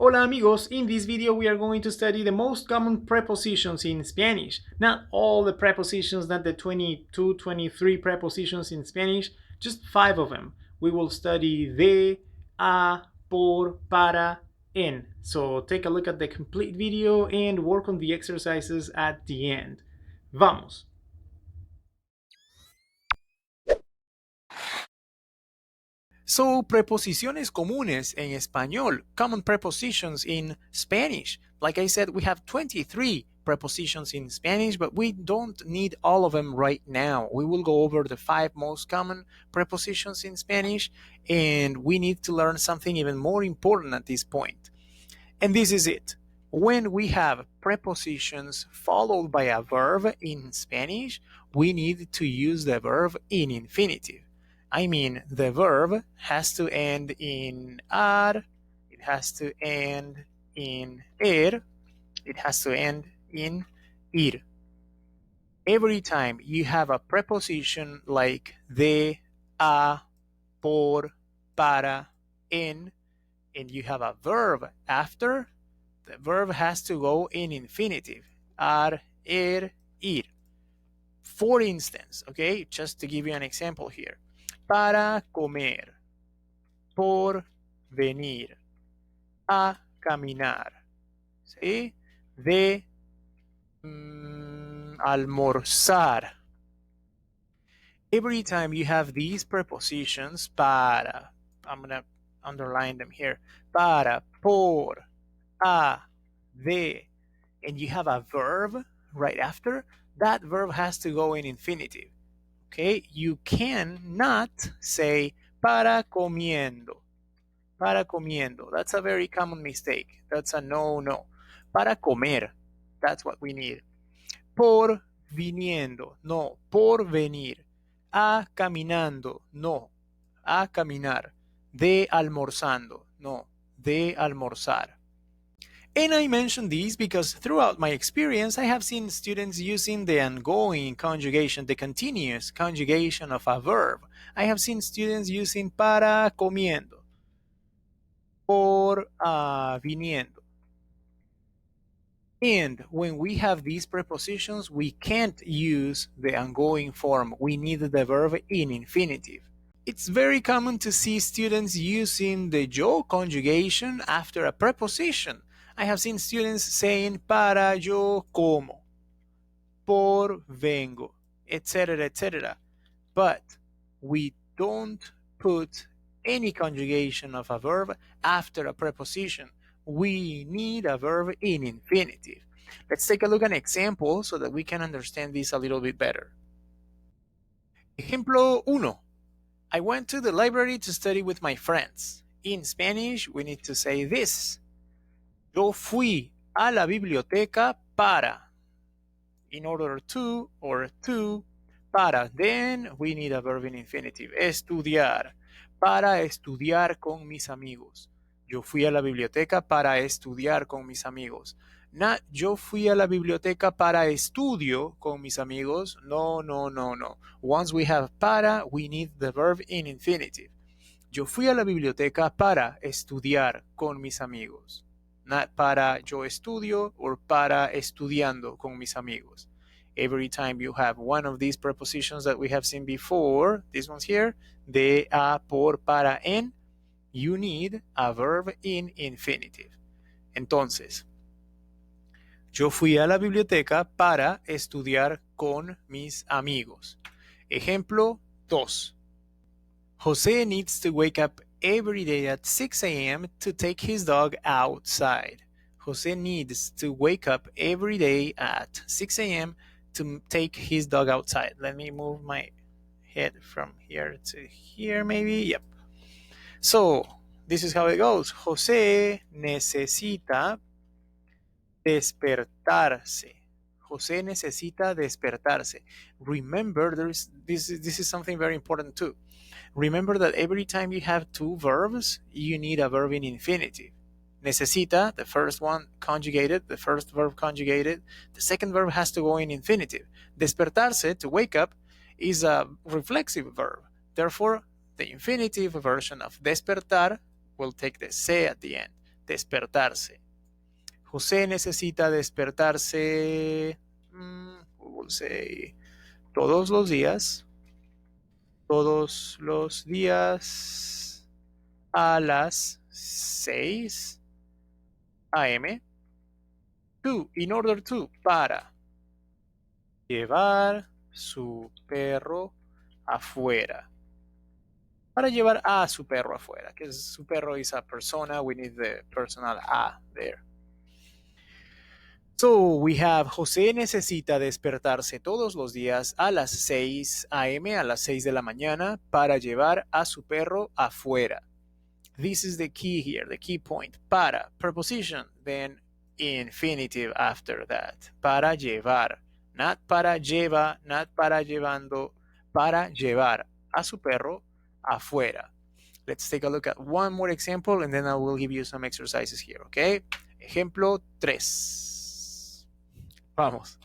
Hola amigos, in this video we are going to study the most common prepositions in Spanish. Not all the prepositions, not the 22, 23 prepositions in Spanish, just 5 of them. We will study de, a, por, para, en. So take a look at the complete video and work on the exercises at the end. Vamos! So, preposiciones comunes en español, common prepositions in Spanish. Like I said, we have 23 prepositions in Spanish, but we don't need all of them right now. We will go over the 5 most common prepositions in Spanish, and we need to learn something even more important at this point. And this is it. When we have prepositions followed by a verb in Spanish, we need to use the verb in infinitive. I mean, the verb has to end in ar, it has to end in er, it has to end in ir. Every time you have a preposition like de, a, por, para, en, and you have a verb after, the verb has to go in infinitive. Ar, ir. For instance, okay, just to give you an example here. Para comer. Por venir. A caminar. ¿Sí? De almorzar. Every time you have these prepositions, para, I'm going to underline them here. Para, por, a, de, and you have a verb right after, that verb has to go in infinitive. Okay, you cannot say para comiendo. Para comiendo. That's a very common mistake. That's a no. Para comer. That's what we need. Por viniendo. No. Por venir. A caminando. No. A caminar. De almorzando. No. De almorzar. And I mention these because throughout my experience, I have seen students using the ongoing conjugation, the continuous conjugation of a verb. I have seen students using para comiendo, por viniendo. And when we have these prepositions, we can't use the ongoing form. We need the verb in infinitive. It's very common to see students using the yo conjugation after a preposition. I have seen students saying para yo como, por vengo, etc. But we don't put any conjugation of a verb after a preposition. We need a verb in infinitive. Let's take a look at an example so that we can understand this a little bit better. Ejemplo 1. I went to the library to study with my friends. In Spanish, we need to say this. Yo fui a la biblioteca para. In order to or to, para. Then we need a verb in infinitive. Estudiar. Para estudiar con mis amigos. Yo fui a la biblioteca para estudiar con mis amigos. Not yo fui a la biblioteca para estudio con mis amigos. No. Once we have para, we need the verb in infinitive. Yo fui a la biblioteca para estudiar con mis amigos. Not para yo estudio or para estudiando con mis amigos. Every time you have one of these prepositions that we have seen before, these ones here, de, a, por, para, en, you need a verb in infinitive. Entonces, yo fui a la biblioteca para estudiar con mis amigos. Ejemplo 2. Jose needs to wake up every day at 6 a.m. to take his dog outside. Jose needs to wake up every day at 6 a.m. to take his dog outside. Let me move my head from here to here, maybe. Yep. So, this is how it goes. Jose necesita despertarse. Jose necesita despertarse. Remember, this is something very important too. Remember that every time you have two verbs, you need a verb in infinitive. Necesita, the first one conjugated, the first verb conjugated. The second verb has to go in infinitive. Despertarse, to wake up, is a reflexive verb. Therefore, the infinitive version of despertar will take the se at the end. despertarse. José necesita despertarse, we will say, todos los días a las 6 a.m. In order to, para llevar su perro afuera. Para llevar a su perro afuera, because su perro is a persona, we need the personal a there. So we have José necesita despertarse todos los días a las 6 a.m., a las 6 de la mañana, para llevar a su perro afuera. This is the key here, the key point. Para, preposition, then infinitive after that. Para llevar. Not para lleva, not para llevando, para llevar a su perro afuera. Let's take a look at one more example and then I will give you some exercises here, okay? Ejemplo 3. Vamos.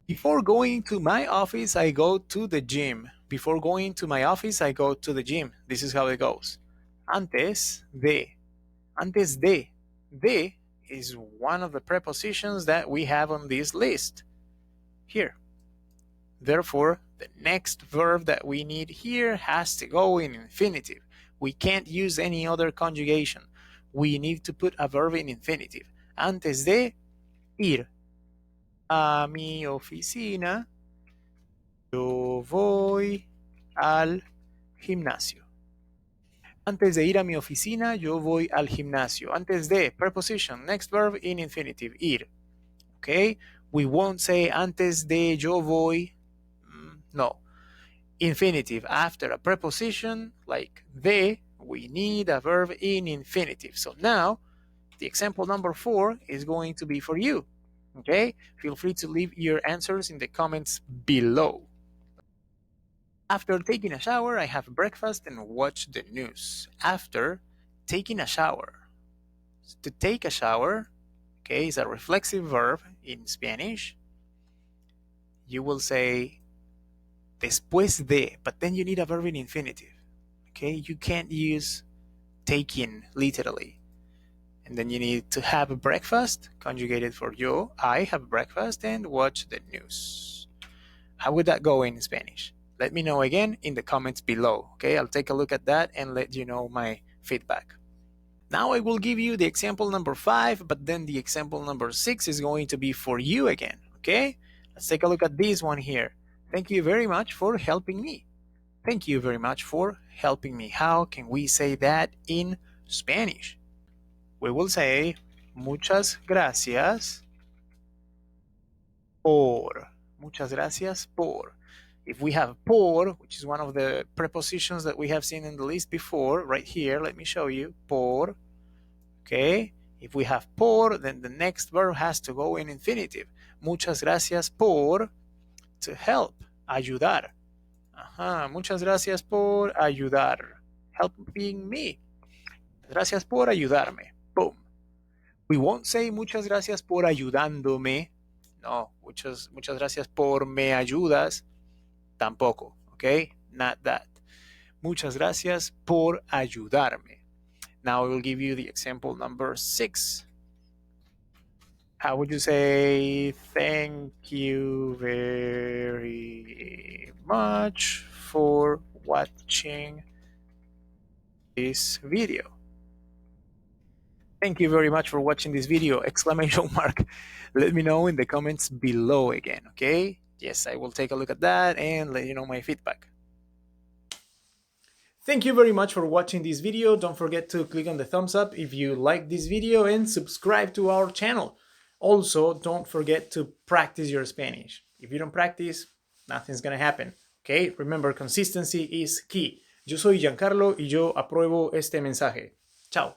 Before going to my office, I go to the gym. Before going to my office, I go to the gym. This is how it goes. Antes de. Antes de. De is one of the prepositions that we have on this list here. Therefore, the next verb that we need here has to go in infinitive. We can't use any other conjugation. We need to put a verb in infinitive. Antes de ir a mi oficina, yo voy al gimnasio. Antes de ir a mi oficina, yo voy al gimnasio. Antes de, preposition, next verb in infinitive, ir. Okay? We won't say antes de yo voy. No. Infinitive. After a preposition like de, we need a verb in infinitive. So now, the example number 4 is going to be for you. Okay? Feel free to leave your answers in the comments below. After taking a shower, I have breakfast and watch the news. After taking a shower. To take a shower, okay, is a reflexive verb in Spanish. You will say después de, but then you need a verb in infinitive. Okay, you can't use taking literally. And then you need to have breakfast, conjugated for yo, I have breakfast and watch the news. How would that go in Spanish? Let me know again in the comments below. Okay, I'll take a look at that and let you know my feedback. Now I will give you the example number 5, but then the example number 6 is going to be for you again. Okay, let's take a look at this one here. Thank you very much for helping me. Thank you very much for helping me. How can we say that in Spanish? We will say muchas gracias por. Muchas gracias por. If we have por, which is one of the prepositions that we have seen in the list before, right here, let me show you, por, okay? If we have por, then the next verb has to go in infinitive. Muchas gracias por, to help, ayudar. Muchas gracias por ayudar, helping me. Gracias por ayudarme, boom. We won't say muchas gracias por ayudándome. No, muchas gracias por me ayudas. Tampoco, okay? Not that. Muchas gracias por ayudarme. Now I will give you the example number 6. How would you say thank you very much for watching this video? Thank you very much for watching this video! Exclamation mark. Let me know in the comments below again, okay? Yes, I will take a look at that and let you know my feedback. Thank you very much for watching this video. Don't forget to click on the thumbs up if you like this video and subscribe to our channel. Also, don't forget to practice your Spanish. If you don't practice, nothing's gonna happen. Okay? Remember, consistency is key. Yo soy Giancarlo y yo apruebo este mensaje. Chao.